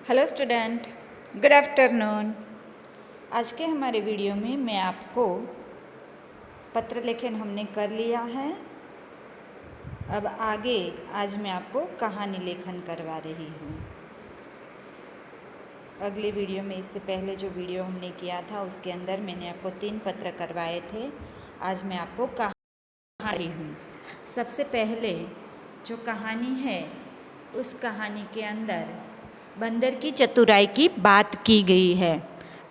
Hello student, good afternoon. आज के हमारे वीडियो में मैं आपको पत्र लेखन हमने कर लिया है। अब आगे आज मैं आपको कहानी लेखन करवा रही हूँ। अगले वीडियो में इससे पहले जो वीडियो हमने किया था उसके अंदर मैंने आपको 3 पत्र करवाए थे। आज मैं आपको कहानी हूँ। सबसे पहले जो कहानी है उस कहानी के अंदर बंदर की चतुराई की बात की गई है।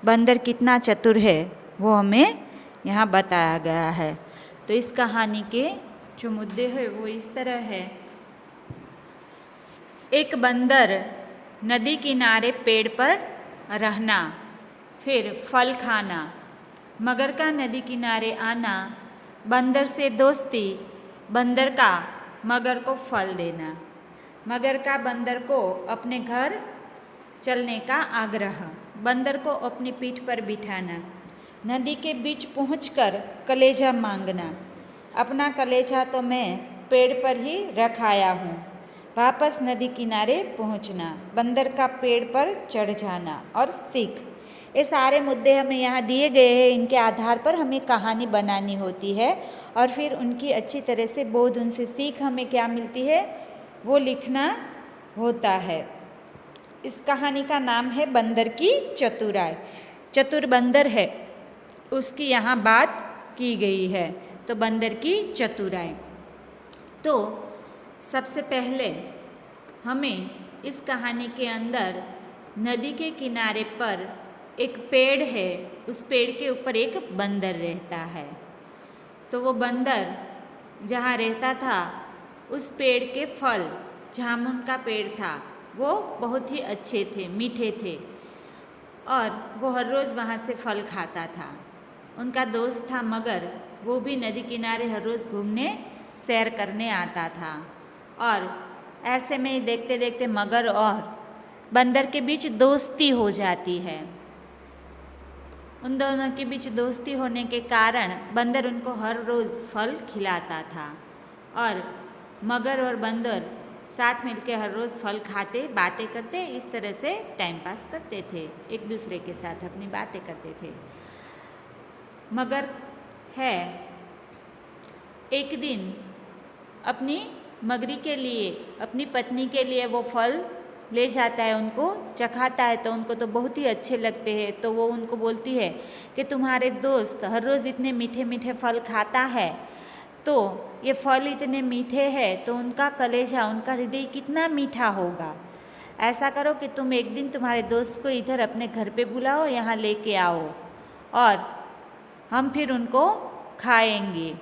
बंदर कितना चतुर है वो हमें यहाँ बताया गया है। तो इस कहानी के जो मुद्दे हैं वो इस तरह है। एक बंदर नदी किनारे पेड़ पर रहना, फिर फल खाना, मगर का नदी किनारे आना, बंदर से दोस्ती, बंदर का मगर को फल देना, मगर का बंदर को अपने घर चलने का आग्रह, बंदर को अपनी पीठ पर बिठाना, नदी के बीच पहुंचकर कलेजा मांगना, अपना कलेजा तो मैं पेड़ पर ही रख आया हूँ, वापस नदी किनारे पहुँचना, बंदर का पेड़ पर चढ़ जाना और सीख। ये सारे मुद्दे हमें यहाँ दिए गए हैं। इनके आधार पर हमें कहानी बनानी होती है और फिर उनकी अच्छी तरह से बोध, उनसे सीख हमें क्या मिलती है वो लिखना होता है। इस कहानी का नाम है बंदर की चतुराई। चतुर बंदर है उसकी यहाँ बात की गई है। तो बंदर की चतुराई। तो सबसे पहले हमें इस कहानी के अंदर नदी के किनारे पर एक पेड़ है, उस पेड़ के ऊपर एक बंदर रहता है। तो वो बंदर जहाँ रहता था उस पेड़ के फल, जामुन का पेड़ था, वो बहुत ही अच्छे थे, मीठे थे और वो हर रोज़ वहाँ से फल खाता था। उनका दोस्त था मगर, वो भी नदी किनारे हर रोज़ घूमने, सैर करने आता था। और ऐसे में देखते देखते मगर और बंदर के बीच दोस्ती हो जाती है। उन दोनों के बीच दोस्ती होने के कारण बंदर उनको हर रोज़ फल खिलाता था और मगर और बंदर साथ मिलकर हर रोज़ फल खाते, बातें करते, इस तरह से टाइम पास करते थे, एक दूसरे के साथ अपनी बातें करते थे। मगर है एक दिन अपनी मगरी के लिए, अपनी पत्नी के लिए वो फल ले जाता है, उनको चखाता है। तो उनको तो बहुत ही अच्छे लगते हैं। तो वो उनको बोलती है कि तुम्हारे दोस्त हर रोज़ इतने मीठे मीठे फल खाता है, तो ये फल इतने मीठे हैं तो उनका कलेजा, उनका हृदय कितना मीठा होगा। ऐसा करो कि तुम एक दिन तुम्हारे दोस्त को इधर अपने घर पे बुलाओ, यहाँ लेके आओ और हम फिर उनको खाएंगे।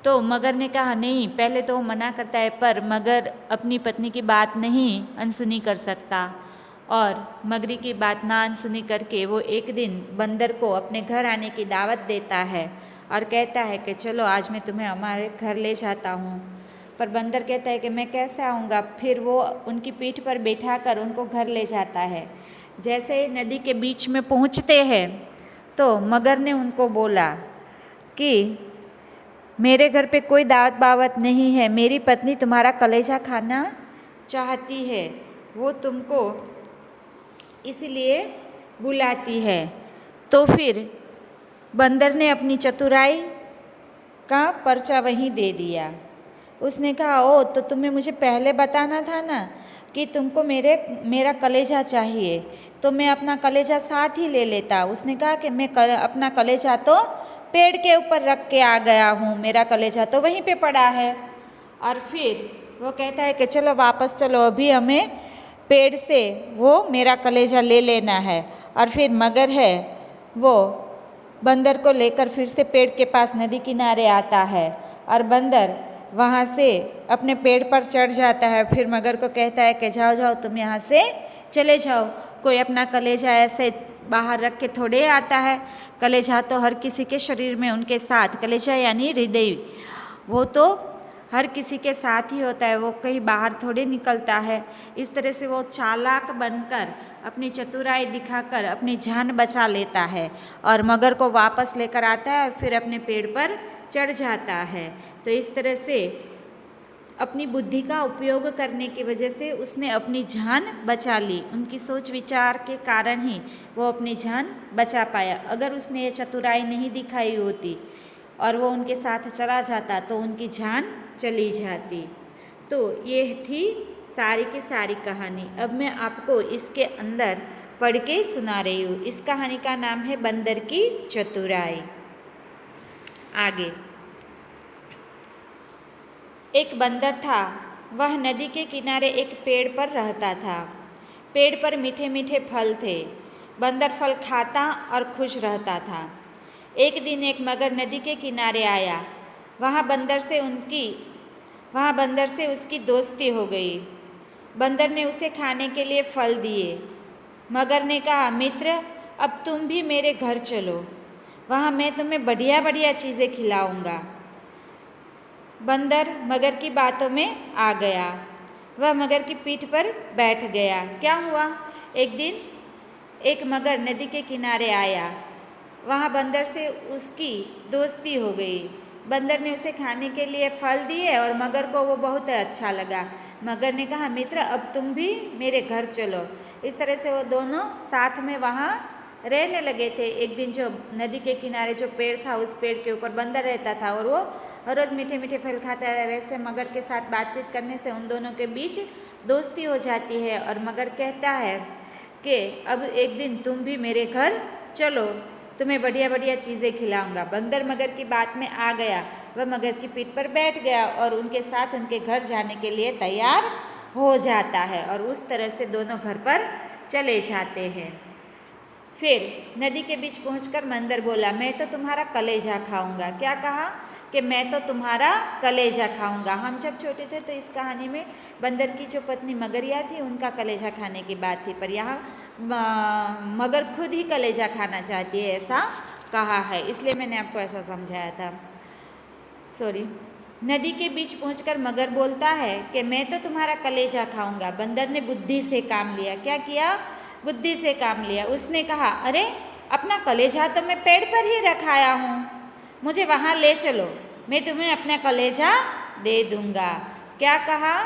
तो मगर ने कहा नहीं। पहले तो वो मना करता है, पर मगर अपनी पत्नी की बात नहीं अनसुनी कर सकता और मगरी की बात ना अनसुनी करके वो एक दिन बंदर को अपने घर आने की दावत देता है और कहता है कि चलो आज मैं तुम्हें हमारे घर ले जाता हूँ। पर बंदर कहता है कि मैं कैसे आऊँगा। फिर वो उनकी पीठ पर बैठा कर उनको घर ले जाता है। जैसे ही नदी के बीच में पहुँचते हैं तो मगर ने उनको बोला कि मेरे घर पे कोई दावत बावत नहीं है, मेरी पत्नी तुम्हारा कलेजा खाना चाहती है, वो तुमको इसलिए बुलाती है। तो फिर बंदर ने अपनी चतुराई का पर्चा वहीं दे दिया। उसने कहा ओ, तो तुम्हें मुझे पहले बताना था ना कि तुमको मेरा कलेजा चाहिए, तो मैं अपना कलेजा साथ ही ले लेता। उसने कहा कि मैं अपना कलेजा तो पेड़ के ऊपर रख के आ गया हूँ, मेरा कलेजा तो वहीं पे पड़ा है। और फिर वो कहता है कि चलो वापस चलो, अभी हमें पेड़ से वो मेरा कलेजा ले लेना है। और फिर मगर है वो बंदर को लेकर फिर से पेड़ के पास नदी किनारे आता है और बंदर वहाँ से अपने पेड़ पर चढ़ जाता है। फिर मगर को कहता है कि जाओ जाओ, तुम यहाँ से चले जाओ, कोई अपना कलेजा ऐसे बाहर रख के थोड़े आता है। कलेजा तो हर किसी के शरीर में उनके साथ, कलेजा यानी हृदय, वो तो हर किसी के साथ ही होता है, वो कहीं बाहर थोड़े निकलता है। इस तरह से वो चालाक बनकर अपनी चतुराई दिखाकर अपनी जान बचा लेता है और मगर को वापस लेकर आता है और फिर अपने पेड़ पर चढ़ जाता है। तो इस तरह से अपनी बुद्धि का उपयोग करने की वजह से उसने अपनी जान बचा ली। उनकी सोच विचार के कारण ही वो अपनी जान बचा पाया। अगर उसने ये चतुराई नहीं दिखाई होती और वो उनके साथ चला जाता तो उनकी जान चली जाती। तो ये थी सारी की सारी कहानी। अब मैं आपको इसके अंदर पढ़ के सुना रही हूँ। इस कहानी का नाम है बंदर की चतुराई। आगे, एक बंदर था। वह नदी के किनारे एक पेड़ पर रहता था। पेड़ पर मीठे मीठे फल थे। बंदर फल खाता और खुश रहता था। एक दिन एक मगर नदी के किनारे आया। वहाँ बंदर से उसकी दोस्ती हो गई। बंदर ने उसे खाने के लिए फल दिए। मगर ने कहा, मित्र, अब तुम भी मेरे घर चलो, वहाँ मैं तुम्हें बढ़िया बढ़िया चीज़ें खिलाऊंगा। बंदर मगर की बातों में आ गया। वह मगर की पीठ पर बैठ गया। क्या हुआ? एक दिन एक मगर नदी के किनारे आया। वहाँ बंदर से उसकी दोस्ती हो गई। बंदर ने उसे खाने के लिए फल दिए और मगर को वो बहुत अच्छा लगा। मगर ने कहा, मित्र, अब तुम भी मेरे घर चलो। इस तरह से वो दोनों साथ में वहाँ रहने लगे थे। एक दिन जो नदी के किनारे जो पेड़ था, उस पेड़ के ऊपर बंदर रहता था और वो हर रोज़ मीठे मीठे फल खाता है। वैसे मगर के साथ बातचीत करने से उन दोनों के बीच दोस्ती हो जाती है और मगर कहता है कि अब एक दिन तुम भी मेरे घर चलो, तुम्हें बढ़िया बढ़िया चीज़ें खिलाऊंगा। बंदर मगर की बात में आ गया। वह मगर की पीठ पर बैठ गया और उनके साथ उनके घर जाने के लिए तैयार हो जाता है और उस तरह से दोनों घर पर चले जाते हैं। फिर नदी के बीच पहुंचकर बंदर बोला, मैं तो तुम्हारा कलेजा खाऊंगा। क्या कहा? कि मैं तो तुम्हारा कलेजा खाऊंगा। हम जब छोटे थे तो इस कहानी में बंदर की जो पत्नी मगरिया थी, उनका कलेजा खाने की बात थी, पर यहाँ मगर खुद ही कलेजा खाना चाहती है, ऐसा कहा है, इसलिए मैंने आपको ऐसा समझाया था। सॉरी। नदी के बीच पहुंचकर मगर बोलता है कि मैं तो तुम्हारा कलेजा खाऊंगा। बंदर ने बुद्धि से काम लिया। क्या किया? बुद्धि से काम लिया। उसने कहा, अरे, अपना कलेजा तो मैं पेड़ पर ही रखाया हूँ, मुझे वहाँ ले चलो, मैं तुम्हें अपना कलेजा दे दूँगा। क्या कहा?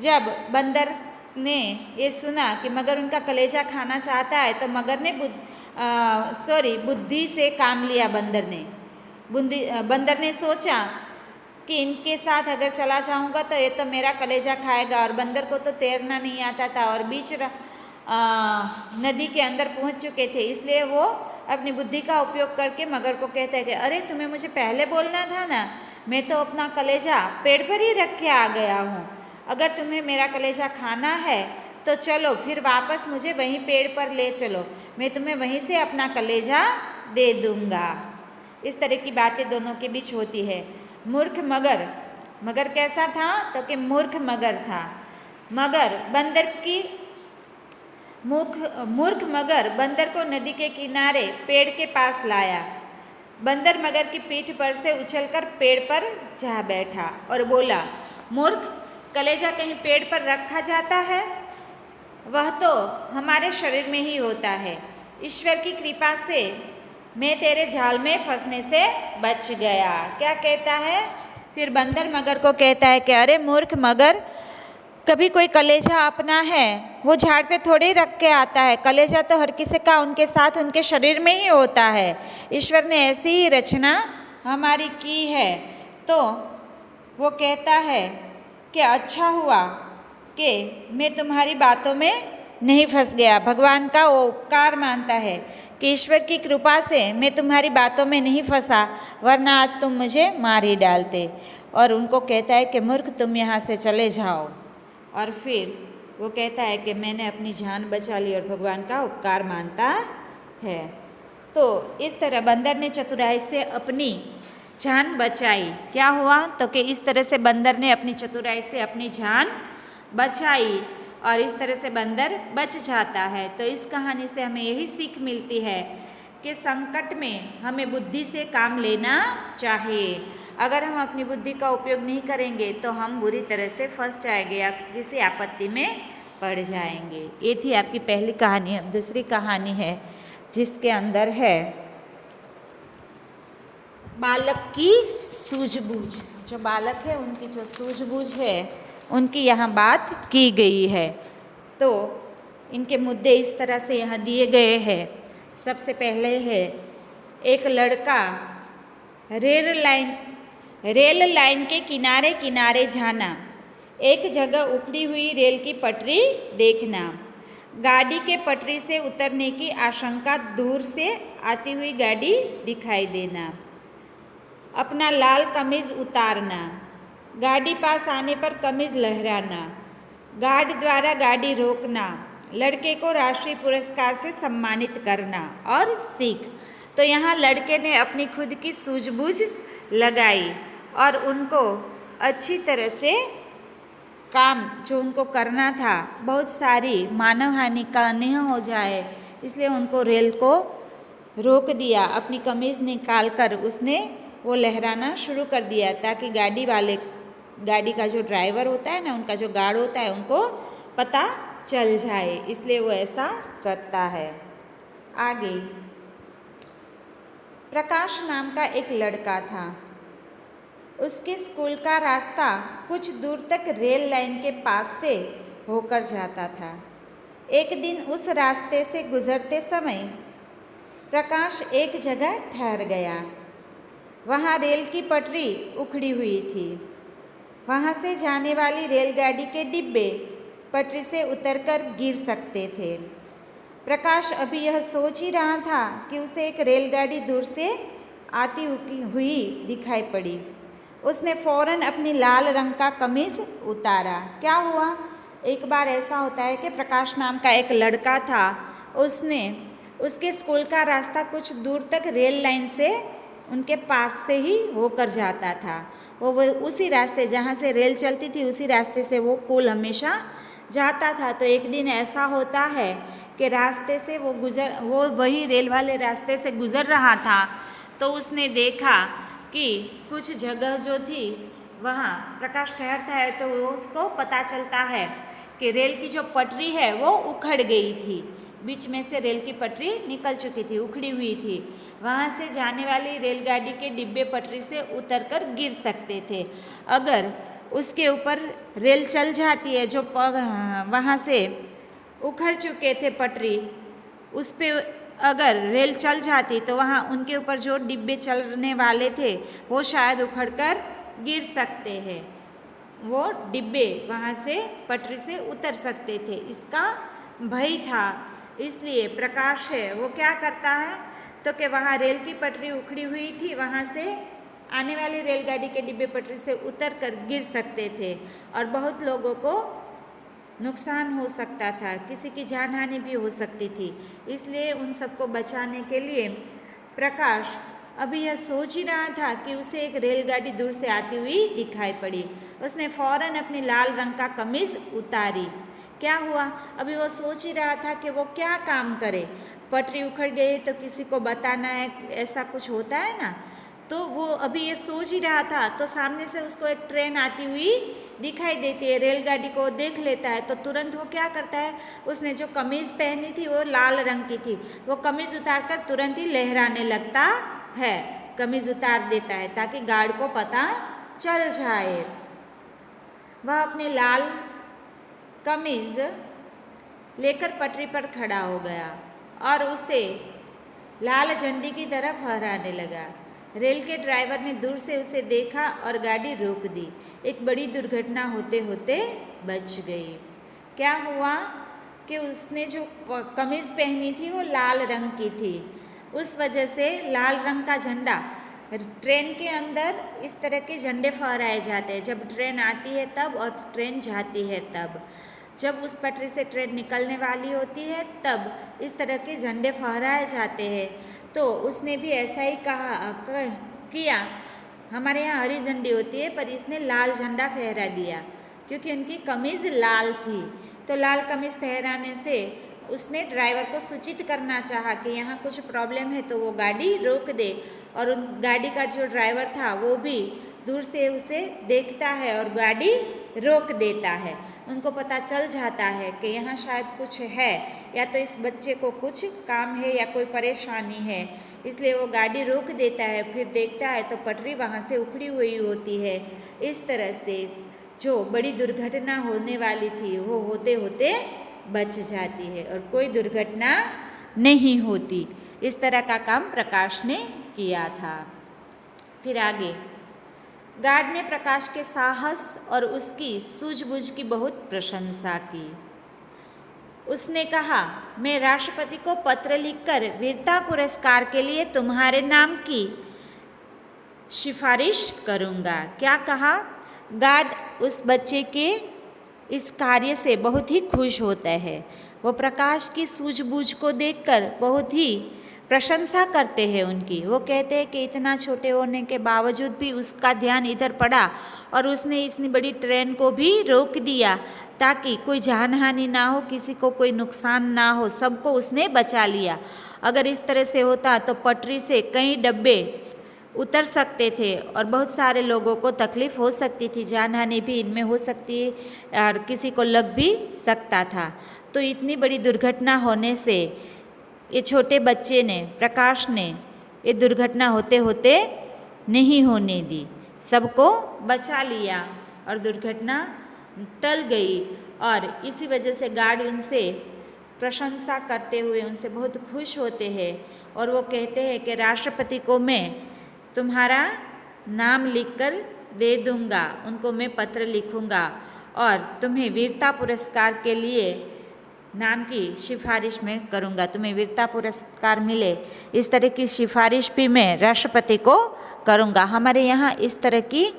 जब बंदर ने ये सुना कि मगर उनका कलेजा खाना चाहता है तो मगर ने बुद्धि से काम लिया। बंदर ने सोचा कि इनके साथ अगर चला जाऊंगा तो ये तो मेरा कलेजा खाएगा। और बंदर को तो तैरना नहीं आता था और बीच नदी के अंदर पहुंच चुके थे, इसलिए वो अपनी बुद्धि का उपयोग करके मगर को कहते हैं कि अरे, तुम्हें मुझे पहले बोलना था ना, मैं तो अपना कलेजा पेड़ पर ही रख के आ गया हूँ। अगर तुम्हें मेरा कलेजा खाना है तो चलो फिर वापस मुझे वहीं पेड़ पर ले चलो, मैं तुम्हें वहीं से अपना कलेजा दे दूँगा। इस तरह की बातें दोनों के बीच होती है। मूर्ख मगर कैसा था? तो कि मूर्ख मगर था। मूर्ख मगर बंदर को नदी के किनारे पेड़ के पास लाया। बंदर मगर की पीठ पर से उछलकर पेड़ पर जा बैठा और बोला, मूर्ख, कलेजा कहीं पेड़ पर रखा जाता है? वह तो हमारे शरीर में ही होता है। ईश्वर की कृपा से मैं तेरे जाल में फंसने से बच गया। क्या कहता है? फिर बंदर मगर को कहता है कि अरे मूर्ख मगर, कभी कोई कलेजा अपना है वो झाड़ पे थोड़ी रख के आता है। कलेजा तो हर किसी का उनके साथ उनके शरीर में ही होता है। ईश्वर ने ऐसी ही रचना हमारी की है। तो वो कहता है कि अच्छा हुआ कि मैं तुम्हारी बातों में नहीं फंस गया। भगवान का वो उपकार मानता है कि ईश्वर की कृपा से मैं तुम्हारी बातों में नहीं फंसा, वरना आज तुम मुझे मार ही डालते। और उनको कहता है कि मूर्ख, तुम यहाँ से चले जाओ। और फिर वो कहता है कि मैंने अपनी जान बचा ली और भगवान का उपकार मानता है। तो इस तरह बंदर ने चतुराई से अपनी जान बचाई। क्या हुआ? तो कि इस तरह से बंदर ने अपनी चतुराई से अपनी जान बचाई और इस तरह से बंदर बच जाता है। तो इस कहानी से हमें यही सीख मिलती है कि संकट में हमें बुद्धि से काम लेना चाहिए। अगर हम अपनी बुद्धि का उपयोग नहीं करेंगे तो हम बुरी तरह से फंस जाएंगे या किसी आपत्ति में पड़ जाएंगे। ये थी आपकी पहली कहानी। अब दूसरी कहानी है जिसके अंदर है बालक की सूझबूझ, जो बालक है उनकी जो सूझबूझ है उनकी यहाँ बात की गई है। तो इनके मुद्दे इस तरह से यहाँ दिए गए हैं। सबसे पहले है, एक लड़का रेल लाइन के किनारे किनारे जाना, एक जगह उखड़ी हुई रेल की पटरी देखना, गाड़ी के पटरी से उतरने की आशंका, दूर से आती हुई गाड़ी दिखाई देना, अपना लाल कमीज उतारना, गाड़ी पास आने पर कमीज लहराना, गार्ड द्वारा गाड़ी रोकना, लड़के को राष्ट्रीय पुरस्कार से सम्मानित करना और सीख। तो यहाँ लड़के ने अपनी खुद की सूझबूझ लगाई और उनको अच्छी तरह से काम जो उनको करना था, बहुत सारी मानव हानि का नहीं हो जाए, इसलिए उनको रेल को रोक दिया। अपनी कमीज़ निकाल कर उसने वो लहराना शुरू कर दिया ताकि गाड़ी का जो ड्राइवर होता है ना, उनका जो गार्ड होता है, उनको पता चल जाए, इसलिए वो ऐसा करता है। आगे, प्रकाश नाम का एक लड़का था। उसके स्कूल का रास्ता कुछ दूर तक रेल लाइन के पास से होकर जाता था। एक दिन उस रास्ते से गुजरते समय प्रकाश एक जगह ठहर गया। वहाँ रेल की पटरी उखड़ी हुई थी। वहाँ से जाने वाली रेलगाड़ी के डिब्बे पटरी से उतरकर गिर सकते थे। प्रकाश अभी यह सोच ही रहा था कि उसे एक रेलगाड़ी दूर से आती हुई दिखाई पड़ी। उसने फौरन अपनी लाल रंग का कमीज उतारा। क्या हुआ, एक बार ऐसा होता है कि प्रकाश नाम का एक लड़का था, उसके स्कूल का रास्ता कुछ दूर तक रेल लाइन से उनके पास से ही होकर जाता था। वो उसी रास्ते, जहाँ से रेल चलती थी, उसी रास्ते से वो स्कूल हमेशा जाता था। तो एक दिन ऐसा होता है कि रास्ते से वो वही रेल वाले रास्ते से गुज़र रहा था, तो उसने देखा कि कुछ जगह जो थी वहाँ प्रकाश ठहरता है, तो उसको पता चलता है कि रेल की जो पटरी है वो उखड़ गई थी। बीच में से रेल की पटरी निकल चुकी थी, उखड़ी हुई थी। वहाँ से जाने वाली रेलगाड़ी के डिब्बे पटरी से उतरकर गिर सकते थे। अगर उसके ऊपर रेल चल जाती है, जो वहाँ से उखड़ चुके थे पटरी, उस पे अगर रेल चल जाती तो वहाँ उनके ऊपर जो डिब्बे चलने वाले थे वो शायद उखड़कर गिर सकते हैं। वो डिब्बे वहाँ से पटरी से उतर सकते थे, इसका भय था। इसलिए प्रकाश है वो क्या करता है, तो कि वहाँ रेल की पटरी उखड़ी हुई थी, वहाँ से आने वाली रेलगाड़ी के डिब्बे पटरी से उतर कर गिर सकते थे और बहुत लोगों को नुकसान हो सकता था, किसी की जान हानि भी हो सकती थी। इसलिए उन सबको बचाने के लिए प्रकाश अभी यह सोच ही रहा था कि उसे एक रेलगाड़ी दूर से आती हुई दिखाई पड़ी। उसने फौरन अपनी लाल रंग का कमीज उतारी। क्या हुआ, अभी वो सोच ही रहा था कि वो क्या काम करे। पटरी उखड़ गई तो किसी को बताना है, ऐसा कुछ होता है ना। तो वो अभी ये सोच ही रहा था, तो सामने से उसको एक ट्रेन आती हुई दिखाई देती है। रेलगाड़ी को देख लेता है तो तुरंत वो क्या करता है, उसने जो कमीज़ पहनी थी वो लाल रंग की थी, वो कमीज़ उतार कर तुरंत ही लहराने लगता है। कमीज़ उतार देता है ताकि गार्ड को पता चल जाए। वह अपने लाल कमीज़ लेकर पटरी पर खड़ा हो गया और उसे लाल झंडी की तरफ फहराने लगा। रेल के ड्राइवर ने दूर से उसे देखा और गाड़ी रोक दी। एक बड़ी दुर्घटना होते होते बच गई। क्या हुआ कि उसने जो कमीज़ पहनी थी वो लाल रंग की थी, उस वजह से लाल रंग का झंडा, ट्रेन के अंदर इस तरह के झंडे फहराए जाते हैं जब ट्रेन आती है तब, और ट्रेन जाती है तब। जब उस पटरी से ट्रेन निकलने वाली होती है तब इस तरह के झंडे फहराए जाते हैं। तो उसने भी ऐसा ही किया। हमारे यहाँ हरी झंडी होती है पर इसने लाल झंडा फहरा दिया क्योंकि उनकी कमीज़ लाल थी। तो लाल कमीज़ फहराने से उसने ड्राइवर को सूचित करना चाहा कि यहाँ कुछ प्रॉब्लम है, तो वो गाड़ी रोक दे। और उन गाड़ी का जो ड्राइवर था वो भी दूर से उसे देखता है और गाड़ी रोक देता है। उनको पता चल जाता है कि यहाँ शायद कुछ है, या तो इस बच्चे को कुछ काम है या कोई परेशानी है, इसलिए वो गाड़ी रोक देता है। फिर देखता है तो पटरी वहाँ से उखड़ी हुई होती है। इस तरह से जो बड़ी दुर्घटना होने वाली थी वो होते होते बच जाती है और कोई दुर्घटना नहीं होती। इस तरह का काम प्रकाश ने किया था। फिर आगे, गार्ड ने प्रकाश के साहस और उसकी सूझबूझ की बहुत प्रशंसा की। उसने कहा, मैं राष्ट्रपति को पत्र लिखकर वीरता पुरस्कार के लिए तुम्हारे नाम की सिफारिश करूँगा। क्या कहा? गार्ड उस बच्चे के इस कार्य से बहुत ही खुश होता है। वो प्रकाश की सूझबूझ को देखकर बहुत ही प्रशंसा करते हैं उनकी। वो कहते हैं कि इतना छोटे होने के बावजूद भी उसका ध्यान इधर पड़ा और उसने इतनी बड़ी ट्रेन को भी रोक दिया ताकि कोई जानहानि ना हो, किसी को कोई नुकसान ना हो, सबको उसने बचा लिया। अगर इस तरह से होता तो पटरी से कई डब्बे उतर सकते थे और बहुत सारे लोगों को तकलीफ़ हो सकती थी, जानहानि भी इनमें हो सकती है और किसी को लग भी सकता था। तो इतनी बड़ी दुर्घटना होने से ये छोटे बच्चे ने, प्रकाश ने, ये दुर्घटना होते होते नहीं होने दी, सबको बचा लिया और दुर्घटना टल गई। और इसी वजह से गार्ड उनसे प्रशंसा करते हुए उनसे बहुत खुश होते हैं और वो कहते हैं कि राष्ट्रपति को मैं तुम्हारा नाम लिखकर दे दूँगा, उनको मैं पत्र लिखूँगा और तुम्हें वीरता पुरस्कार के लिए नाम की सिफारिश में करूँगा, तुम्हें वीरता पुरस्कार मिले इस तरह की सिफारिश भी मैं राष्ट्रपति को करूँगा। हमारे यहाँ इस तरह की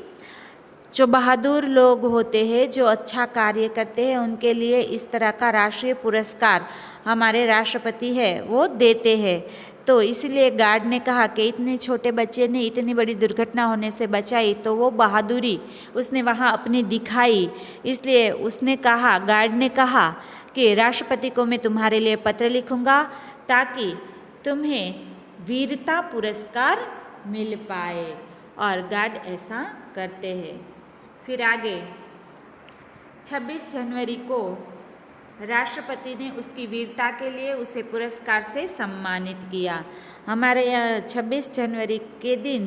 जो बहादुर लोग होते हैं, जो अच्छा कार्य करते हैं, उनके लिए इस तरह का राष्ट्रीय पुरस्कार हमारे राष्ट्रपति है वो देते हैं। तो इसलिए गार्ड ने कहा कि इतने छोटे बच्चे ने इतनी बड़ी दुर्घटना होने से बचाई, तो वो बहादुरी उसने वहाँ अपनी दिखाई। इसलिए उसने कहा, गार्ड ने कहा कि राष्ट्रपति को मैं तुम्हारे लिए पत्र लिखूँगा ताकि तुम्हें वीरता पुरस्कार मिल पाए। और गार्ड ऐसा करते हैं। फिर आगे 26 जनवरी को राष्ट्रपति ने उसकी वीरता के लिए उसे पुरस्कार से सम्मानित किया। हमारे यहाँ 26 जनवरी के दिन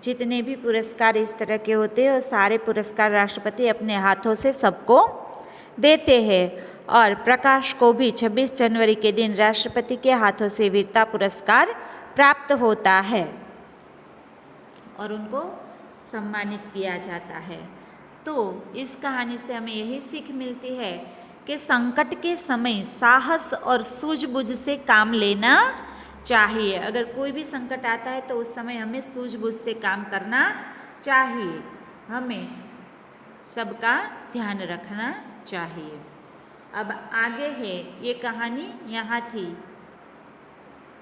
जितने भी पुरस्कार इस तरह के होते हैं, वो सारे पुरस्कार राष्ट्रपति अपने हाथों से सबको देते हैं। और प्रकाश को भी 26 जनवरी के दिन राष्ट्रपति के हाथों से वीरता पुरस्कार प्राप्त होता है और उनको सम्मानित किया जाता है। तो इस कहानी से हमें यही सीख मिलती है कि संकट के समय साहस और सूझबूझ से काम लेना चाहिए। अगर कोई भी संकट आता है तो उस समय हमें सूझबूझ से काम करना चाहिए, हमें सबका ध्यान रखना चाहिए। अब आगे है, ये कहानी यहाँ थी,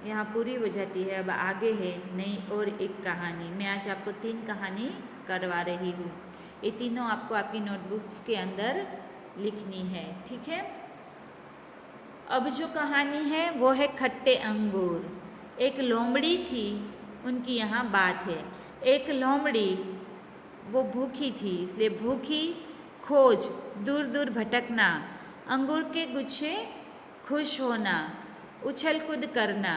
यहाँ पूरी हो जाती है। अब आगे है नई और एक कहानी। मैं आज आपको 3 कहानी करवा रही हूँ। ये तीनों आपको आपकी नोटबुक्स के अंदर लिखनी है, ठीक है। अब जो कहानी है वो है खट्टे अंगूर। एक लोमड़ी थी, उनकी यहाँ बात है। एक लोमड़ी वो भूखी थी, इसलिए भूखी खोज, दूर दूर भटकना, अंगूर के गुच्छे खुश होना, उछल कूद करना,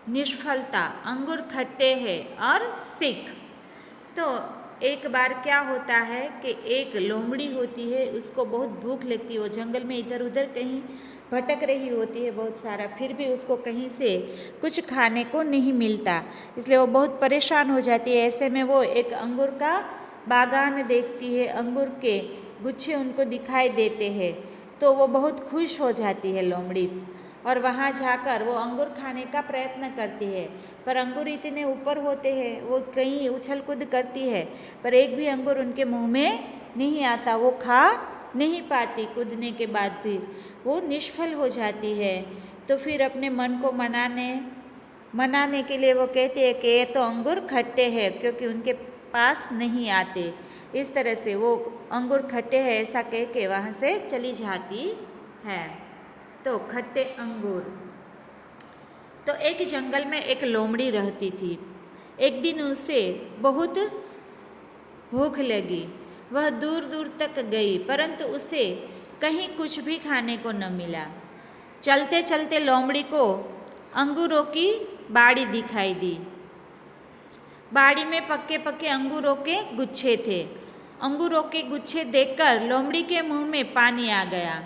निष्फलता, अंगूर खट्टे हैं और सीख। तो एक बार क्या होता है कि एक लोमड़ी होती है, उसको बहुत भूख लगती है। वो जंगल में इधर उधर कहीं भटक रही होती है बहुत सारा, फिर भी उसको कहीं से कुछ खाने को नहीं मिलता, इसलिए वो बहुत परेशान हो जाती है। ऐसे में वो एक अंगूर का बागान देखती है, अंगूर के गुच्छे उनको दिखाई देते हैं, तो वो बहुत खुश हो जाती है लोमड़ी और वहाँ जाकर वो अंगूर खाने का प्रयत्न करती है। पर अंगूर इतने ऊपर होते हैं, वो कहीं उछल कूद करती है पर एक भी अंगूर उनके मुंह में नहीं आता, वो खा नहीं पाती। कूदने के बाद भी वो निष्फल हो जाती है। तो फिर अपने मन को मनाने के लिए वो कहती है कि ये तो अंगूर खट्टे हैं, क्योंकि उनके पास नहीं आते। इस तरह से वो अंगूर खट्टे हैं ऐसा कह के वहाँ से चली जाती है। तो खट्टे अंगूर। तो एक जंगल में एक लोमड़ी रहती थी। एक दिन उसे बहुत भूख लगी, वह दूर दूर तक गई परंतु उसे कहीं कुछ भी खाने को न मिला। चलते चलते लोमड़ी को अंगूरों की बाड़ी दिखाई दी। बाड़ी में पक्के पक्के अंगूरों के गुच्छे थे। अंगूरों के गुच्छे देखकर लोमड़ी के मुंह में पानी आ गया।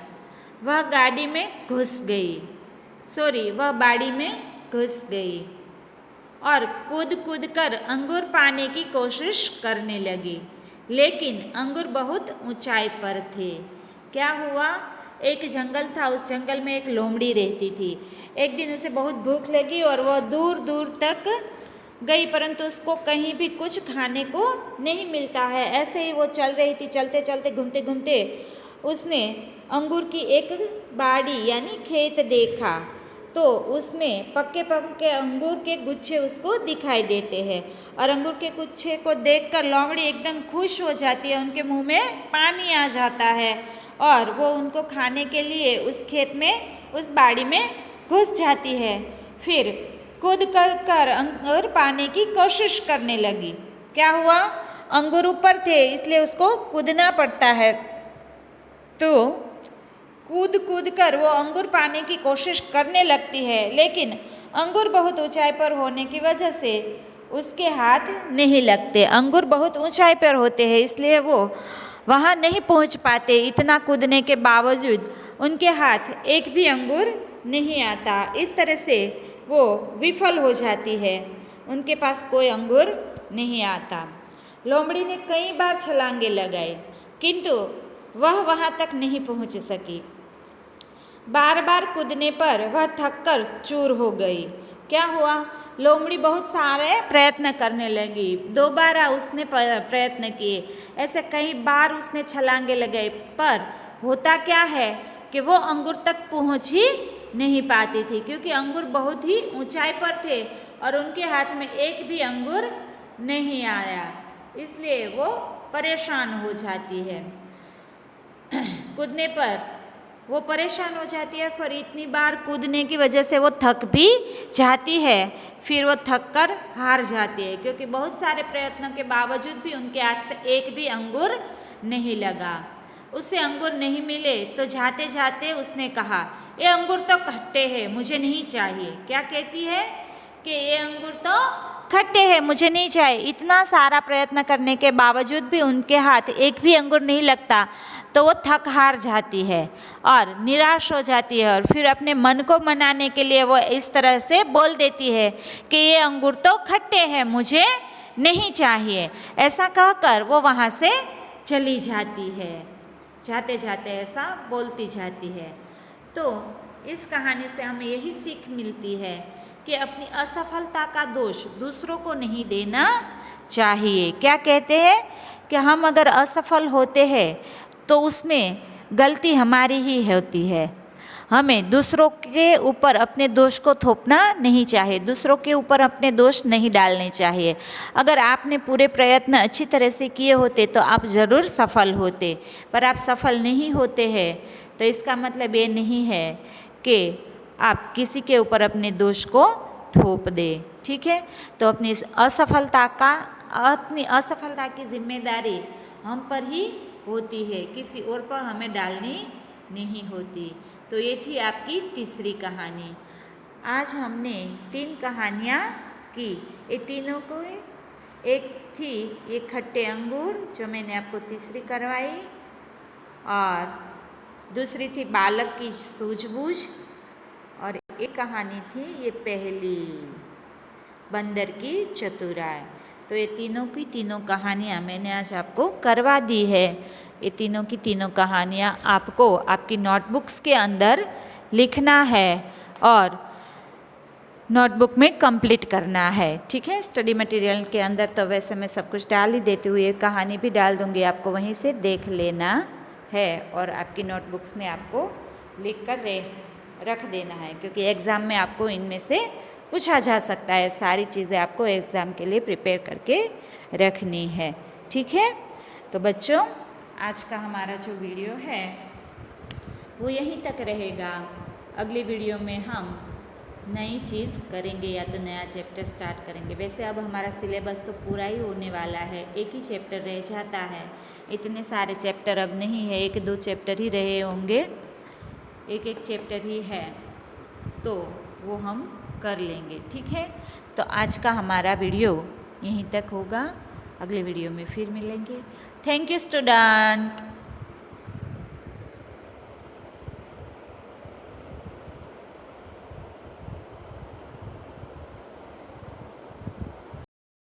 वह बाड़ी में घुस गई और कूद कूद कर अंगूर पाने की कोशिश करने लगी, लेकिन अंगूर बहुत ऊंचाई पर थे। क्या हुआ? एक जंगल था, उस जंगल में एक लोमड़ी रहती थी। एक दिन उसे बहुत भूख लगी और वह दूर दूर तक गई, परंतु उसको कहीं भी कुछ खाने को नहीं मिलता है। ऐसे ही वो चल रही थी, चलते चलते घूमते घूमते उसने अंगूर की एक बाड़ी यानी खेत देखा, तो उसमें पक्के पक्के अंगूर के गुच्छे उसको दिखाई देते हैं और अंगूर के गुच्छे को देखकर लोमड़ी एकदम खुश हो जाती है। उनके मुंह में पानी आ जाता है और वो उनको खाने के लिए उस खेत में, उस बाड़ी में घुस जाती है। फिर कूद कर अंगूर पाने की कोशिश करने लगी। क्या हुआ? अंगूर ऊपर थे, इसलिए उसको कूदना पड़ता है। तो कूद कूद कर वो अंगूर पाने की कोशिश करने लगती है, लेकिन अंगूर बहुत ऊंचाई पर होने की वजह से उसके हाथ नहीं लगते। अंगूर बहुत ऊंचाई पर होते हैं, इसलिए वो वहाँ नहीं पहुँच पाते। इतना कूदने के बावजूद उनके हाथ एक भी अंगूर नहीं आता। इस तरह से वो विफल हो जाती है, उनके पास कोई अंगूर नहीं आता। लोमड़ी ने कई बार छलांगे लगाई, किंतु वह वहाँ तक नहीं पहुँच सकी। बार बार कूदने पर वह थककर चूर हो गई। क्या हुआ? लोमड़ी बहुत सारे प्रयत्न करने लगी। दोबारा उसने प्रयत्न किए, ऐसे कई बार उसने छलांगे लगाई, पर होता क्या है कि वो अंगूर तक पहुँच ही नहीं पाती थी, क्योंकि अंगूर बहुत ही ऊंचाई पर थे और उनके हाथ में एक भी अंगूर नहीं आया। इसलिए वो परेशान हो जाती है। कूदने पर वो परेशान हो जाती है, फिर इतनी बार कूदने की वजह से वो थक भी जाती है। फिर वो थक कर हार जाती है, क्योंकि बहुत सारे प्रयत्नों के बावजूद भी उनके हाथ एक भी अंगूर नहीं लगा। उसे अंगूर नहीं मिले तो जाते जाते उसने कहा, ये अंगूर तो खट्टे हैं, मुझे नहीं चाहिए। क्या कहती है कि ये अंगूर तो खट्टे हैं, मुझे नहीं चाहिए। इतना सारा प्रयत्न करने के बावजूद भी उनके हाथ एक भी अंगूर नहीं लगता, तो वो थक हार जाती है और निराश हो जाती है। और फिर अपने मन को मनाने के लिए वो इस तरह से बोल देती है कि ये अंगूर तो खट्टे हैं, मुझे नहीं चाहिए। ऐसा कहकर वो वहाँ से चली जाती है। जाते जाते ऐसा बोलती जाती है। तो इस कहानी से हमें यही सीख मिलती है कि अपनी असफलता का दोष दूसरों को नहीं देना चाहिए। क्या कहते हैं कि हम अगर असफल होते हैं तो उसमें गलती हमारी ही होती है। हमें दूसरों के ऊपर अपने दोष को थोपना नहीं चाहिए, दूसरों के ऊपर अपने दोष नहीं डालने चाहिए। अगर आपने पूरे प्रयत्न अच्छी तरह से किए होते तो आप ज़रूर सफल होते, पर आप सफल नहीं होते हैं तो इसका मतलब ये नहीं है कि आप किसी के ऊपर अपने दोष को थोप दें। ठीक है? तो अपनी असफलता की जिम्मेदारी हम पर ही होती है, किसी और पर हमें डालनी नहीं होती। तो ये थी आपकी तीसरी कहानी। आज हमने 3 कहानियाँ की। ये तीनों को, एक थी ये खट्टे अंगूर जो मैंने आपको तीसरी करवाई, और दूसरी थी बालक की सूझबूझ, और एक कहानी थी ये पहली बंदर की चतुराई। तो ये तीनों की तीनों कहानियाँ मैंने आज आपको करवा दी है। ये तीनों की तीनों कहानियाँ आपको आपकी नोटबुक्स के अंदर लिखना है और नोटबुक में कंप्लीट करना है। ठीक है? स्टडी मटेरियल के अंदर तो वैसे मैं सब कुछ डाल ही देती हूँ, ये कहानी भी डाल दूँगी, आपको वहीं से देख लेना है और आपकी नोटबुक्स में आपको लिख कर रख देना है, क्योंकि एग्ज़ाम में आपको इनमें से पूछा जा सकता है। सारी चीज़ें आपको एग्ज़ाम के लिए प्रिपेयर करके रखनी है। ठीक है? तो बच्चों, आज का हमारा जो वीडियो है वो यहीं तक रहेगा। अगली वीडियो में हम नई चीज़ करेंगे या तो नया चैप्टर स्टार्ट करेंगे। वैसे अब हमारा सिलेबस तो पूरा ही होने वाला है, एक ही चैप्टर रह जाता है। इतने सारे चैप्टर अब नहीं है, 1-2 चैप्टर ही रहे होंगे, एक चैप्टर ही है, तो वो हम कर लेंगे। ठीक है, तो आज का हमारा वीडियो यहीं तक होगा, अगले वीडियो में फिर मिलेंगे। Thank you student.